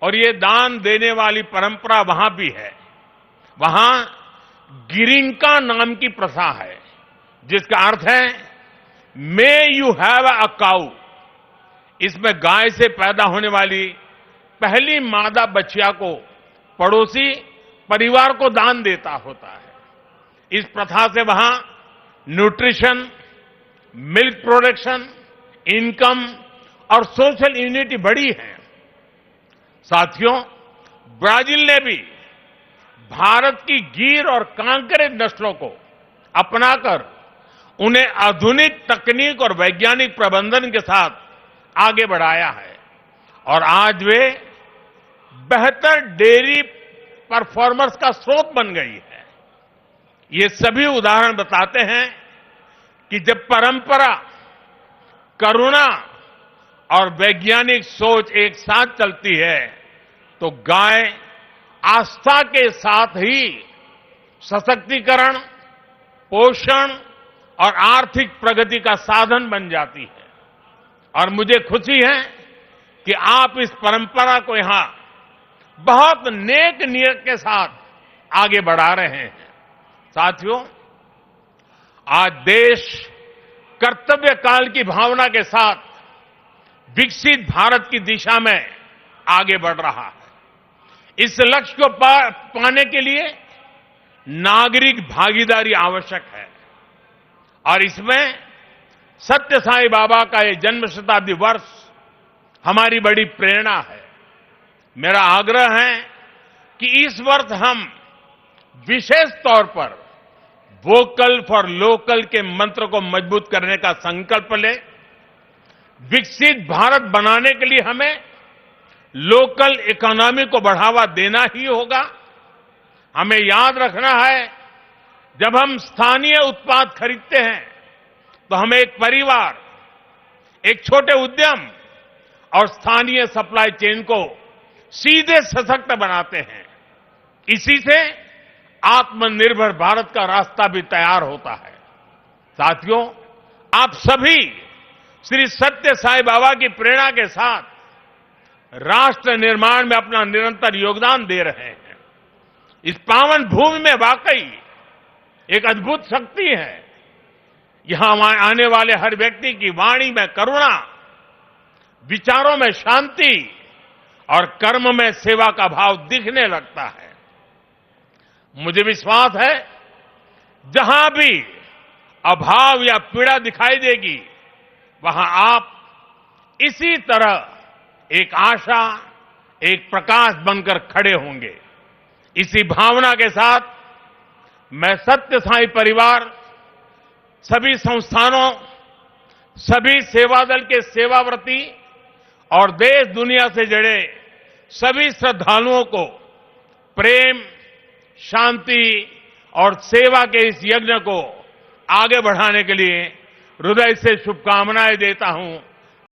और ये दान देने वाली परंपरा वहां भी है। वहां गिरिंका नाम की प्रथा है, जिसका अर्थ है मे यू हैव अ काऊ। इसमें गाय से पैदा होने वाली पहली मादा बच्चिया को पड़ोसी परिवार को दान देता होता है। इस प्रथा से वहां न्यूट्रिशन, मिल्क प्रोडक्शन, इनकम और सोशल यूनिटी बढ़ी है। साथियों, ब्राजील ने भी भारत की गीर और कांकरेज नस्लों को अपनाकर उन्हें आधुनिक तकनीक और वैज्ञानिक प्रबंधन के साथ आगे बढ़ाया है और आज वे बेहतर डेयरी परफॉर्मर्स का स्रोत बन गई है। ये सभी उदाहरण बताते हैं कि जब परंपरा, करुणा और वैज्ञानिक सोच एक साथ चलती है तो गाय आस्था के साथ ही सशक्तिकरण, पोषण और आर्थिक प्रगति का साधन बन जाती है। और मुझे खुशी है कि आप इस परंपरा को यहां बहुत नेक नियत के साथ आगे बढ़ा रहे हैं। साथियों, आज देश कर्तव्य काल की भावना के साथ विकसित भारत की दिशा में आगे बढ़ रहा है। इस लक्ष्य को पाने के लिए नागरिक भागीदारी आवश्यक है और इसमें सत्य साईं बाबा का ये जन्म शताब्दी वर्ष हमारी बड़ी प्रेरणा है। मेरा आग्रह है कि इस वर्ष हम विशेष तौर पर वोकल फॉर लोकल के मंत्र को मजबूत करने का संकल्प लें। विकसित भारत बनाने के लिए हमें लोकल इकोनॉमी को बढ़ावा देना ही होगा। हमें याद रखना है, जब हम स्थानीय उत्पाद खरीदते हैं तो हम एक परिवार, एक छोटे उद्यम और स्थानीय सप्लाई चेन को सीधे सशक्त बनाते हैं। इसी से आत्मनिर्भर भारत का रास्ता भी तैयार होता है। साथियों, आप सभी श्री सत्य साईं बाबा की प्रेरणा के साथ राष्ट्र निर्माण में अपना निरंतर योगदान दे रहे हैं। इस पावन भूमि में वाकई एक अद्भुत शक्ति है। यहां आने वाले हर व्यक्ति की वाणी में करुणा, विचारों में शांति और कर्म में सेवा का भाव दिखने लगता है। मुझे विश्वास है, जहां भी अभाव या पीड़ा दिखाई देगी, वहां आप इसी तरह एक आशा, एक प्रकाश बनकर खड़े होंगे। इसी भावना के साथ मैं सत्य साईं परिवार, सभी संस्थानों, सभी सेवादल के सेवाव्रती और देश दुनिया से जुड़े सभी श्रद्धालुओं को प्रेम, शांति और सेवा के इस यज्ञ को आगे बढ़ाने के लिए हृदय से शुभकामनाएं देता हूं।